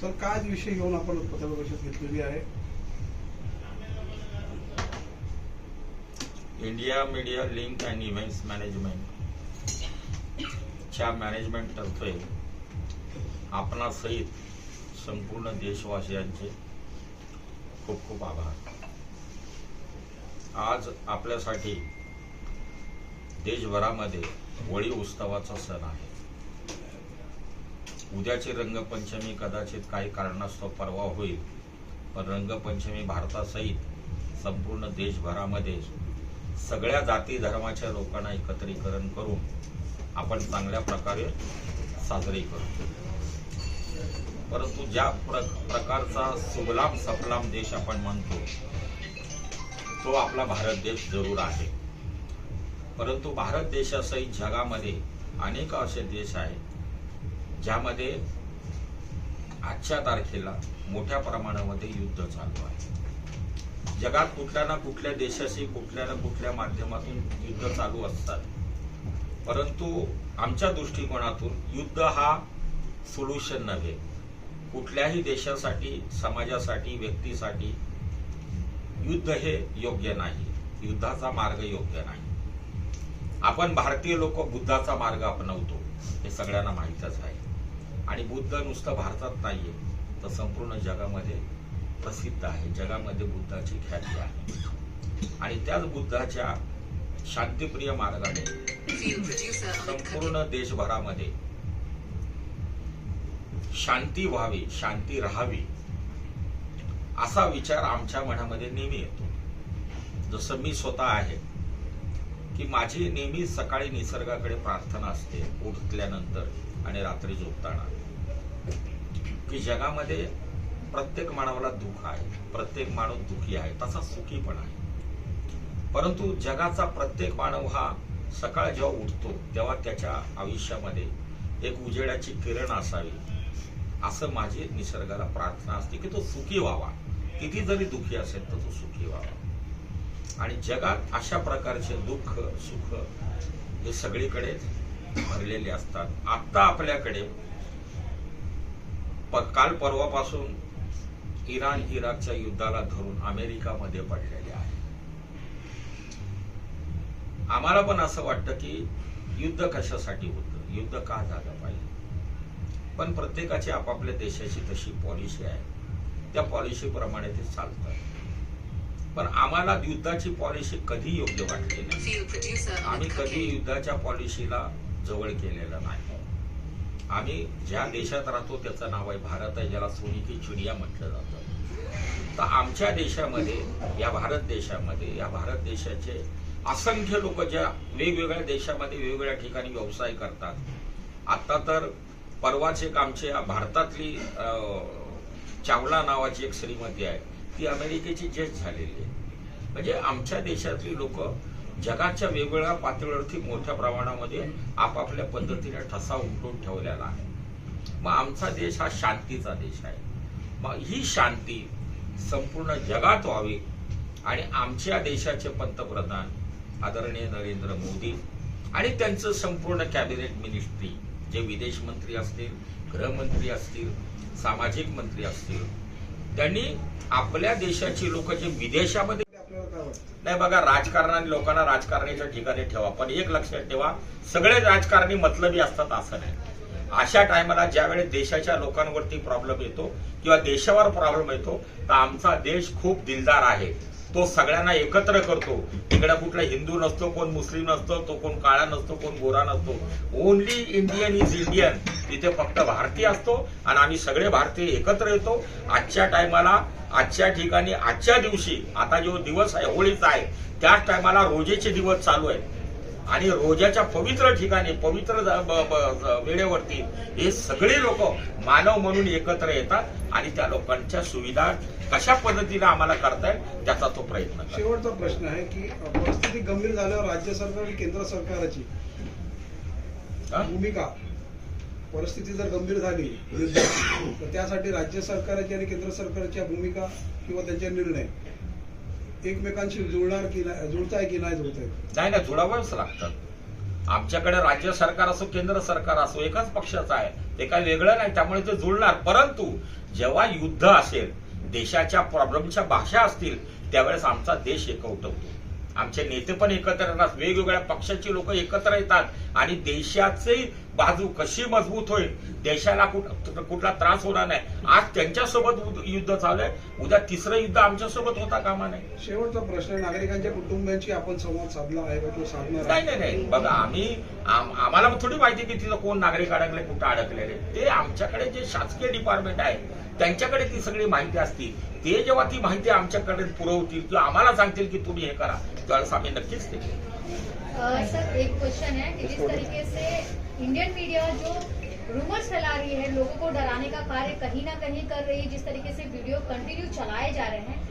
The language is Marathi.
सर काय विषय घेऊन आपण पत्रकार परिषद घेतलेली आहे? India media link and events management च्या मॅनेजमेंट तर्फे आपणासहित संपूर्ण देशवासियांचे खूप खूप आभार। आज आपल्यासाठी देशभरामध्ये होळी उत्सवाचा सण आहे। उद्याची रंगपंचमी कदाचित काही कारणास्तव परवा होईल, पण रंगपंचमी भारतासहित संपूर्ण देशभरामध्ये सगळ्या जाती धर्माच्या लोकांना एकत्रीकरण करून आपण चांगल्या प्रकारे साजरी करू। परंतु ज्या प्रकारचा सुगलाम सफलाम देश आपण म्हणतो तो आपला भारत देश जरूर आहे, परंतु भारत देशासहित जगामध्ये अनेक असे देश आहेत ज्यामध्ये आजच्या तारखेला मोठ्या प्रमाणामध्ये युद्ध चालू आहे। जगात कुठल्या ना कुठल्या देशाशी कुठल्या ना कुठल्या माध्यमातून युद्ध चालू असतात, परंतु आमच्या दृष्टिकोनातून युद्ध हा सोल्युशन नव्हे। कुठल्याही देशासाठी, समाजासाठी, व्यक्तीसाठी युद्ध हे योग्य नाही, युद्धाचा मार्ग योग्य नाही। आपण भारतीय लोक बुद्धाचा मार्ग अपनावतो हे सगळ्यांना माहीतच आहे, आणि बुद्ध नुसतं भारतात नाहीये तर संपूर्ण जगामध्ये प्रसिद्ध आहे। जगामध्ये बुद्धाची ख्याती आहे, आणि त्याच बुद्धाच्या शांतिप्रिय मार्गाने संपूर्ण देशभरामध्ये शांती व्हावी, शांती राहावी असा विचार आमच्या मनामध्ये नेहमी येतो। जसं मी स्वतः आहे की माझी नेहमी सकाळी निसर्गाकडे प्रार्थना असते उठल्यानंतर आणि रात्री झोपताना, की जगामध्ये प्रत्येक मानवाला दुःख आहे, प्रत्येक माणूस दुःखी आहे, तसा सुखी पण आहे। परंतु जगाचा प्रत्येक मानव हा सकाळ जेव्हा उठतो तेव्हा त्याच्या आयुष्यामध्ये एक उजेडाची किरण असावी असं माझी निसर्गाला प्रार्थना असते, की तो सुखी व्हावा। किती जरी दुःखी असेल तर तो सुखी व्हावा। आणि जगात अशा प्रकारचे दुःख सुख हे सगळीकडे भरलेले असतात। आता आपल्याकडे काल परवापासून इराण इराकच्या युद्धाला धरून अमेरिका मध्ये पडलेले आहे। आम्हाला पण असं वाटतं की युद्ध कशासाठी होतं, युद्ध का झालं पाहिजे, पण प्रत्येकाची आपापल्या देशाची तशी पॉलिसी आहे, त्या पॉलिसी प्रमाणे ते चालतात। पण आम्हाला युद्धाची पॉलिसी कधी योग्य वाटली नाही। आम्ही कधी युद्धाच्या पॉलिसीला जवळ केलेलं नाही। आम्ही ज्या देशात राहतो त्याचं नाव आहे भारत आहे, ज्याला सोने की चिडिया म्हटलं जातं। तर आमच्या देशामध्ये, या भारत देशाचे असंख्य लोक ज्या वेगवेगळ्या देशामध्ये वेगवेगळ्या ठिकाणी व्यवसाय करतात। आता तर परवाच एक आमच्या भारतातली चावला नावाची एक श्रीमती आहे, ती अमेरिकेची जज झालेली आहे। म्हणजे आमच्या देशातली लोक जगाच्या वेगवेगळ्या पातळीवरती मोठ्या प्रमाणामध्ये आपापल्या पद्धतीने ठसा उमटून ठेवलेला आहे। मग आमचा देश हा शांतीचा देश आहे। मग ही शांती संपूर्ण जगात व्हावी, आणि आमच्या देशाचे पंतप्रधान आदरणीय नरेंद्र मोदी आणि त्यांचं संपूर्ण कॅबिनेट मिनिस्ट्री, जे विदेश मंत्री असतील, गृहमंत्री असतील, सामाजिक मंत्री असतील, त्यांनी आपल्या देशाची लोक जे विदेशामध्ये नाही, बघा, राजकारणाने लोकांना राजकारणाच्या ठिकाणी ठेवा, पण एक लक्षात ठेवा, सगळे राजकारणी मतलबी असतात असं नाही। अशा टायमाला ज्यावेळेस देशाच्या लोकांवरती प्रॉब्लेम येतो किंवा देशावर प्रॉब्लेम येतो, तर आमचा देश खूप दिलदार आहे, तो सगळ्यांना एकत्र करतो। तिकडे कुठला हिंदू नसतो, कोण मुस्लिम नसतो, तो कोण काळा नसतो, कोण गोरा नसतो। Only Indian is Indian. तिथे फक्त भारतीय असतो आणि आम्ही सगळे भारतीय एकत्र येतो। आजच्या टायमाला, आजच्या ठिकाणी, आजच्या दिवशी, आता जो दिवस आहे होळीचा आहे, त्याच टायमाला रोजेचे दिवस चालू आहेत, आणि रोजाच्या पवित्र ठिकाणी, पवित्र वेळेवरती हे सगळे लोक मानव म्हणून एकत्र येतात, आणि त्या लोकांच्या सुविधा कशा पद्धतीने आम्हाला करता येईल त्याचा तो प्रयत्न करतो। शेवटचा प्रश्न आहे की परिस्थिती गंभीर झाल्यावर राज्य सरकार आणि केंद्र सरकारची भूमिका, परिस्थिती जर गंभीर झाली तर त्यासाठी राज्य सरकारची आणि केंद्र सरकारच्या भूमिका किंवा त्यांचे निर्णय एकमेकांशी जुळणार की नाही, जुळताय की नाही जुळताय? नाही ना, जुळावंच लागतात। आमच्याकडे राज्य सरकार असो केंद्र सरकार असो एकाच पक्षाचं आहे, ते काही वेगळं नाही, त्यामुळे ते जुळणार. परंतु जेव्हा युद्ध असेल, देशाच्या प्रॉब्लेमच्या भाषा असतील, त्यावेळेस आमचा देश एकवट होतो. आमचे नेते पण एकत्र येतात, वेगवेगळ्या पक्षाची लोक एकत्र येतात आणि देशाची बाजू कशी मजबूत होईल, देशाला कुठला त्रास होणार नाही. आज त्यांच्यासोबत युद्ध चालू आहे, उद्या तिसरं युद्ध आमच्यासोबत होता कामा नाही. शेवटचा प्रश्न, नागरिकांच्या कुटुंबियांशी आपण संवाद साधला आहे का तो साधणार आहे? नाही. बघा, आम्हाला थोडी माहिती की तिथं कोण नागरिक अडकले, कुठं अडकलेले. ते आमच्याकडे जे शासकीय डिपार्टमेंट आहे त्यांच्याकडे ती सगळी माहिती असती. ते जेव्हा ती माहिती आमच्याकडे पुरवतील किंवा आम्हाला सांगतील की तुम्ही हे करा, त्यावेळेस आम्ही नक्कीच ते करू. सर, एक क्वेश्चन है कि जिस तरीके से इंडियन मीडिया जो रूमर्स फैला रही है, लोगों को डराने का कार्य कहीं ना कहीं कर रही है, जिस तरीके से वीडियो कंटिन्यू चलाए जा रहे हैं,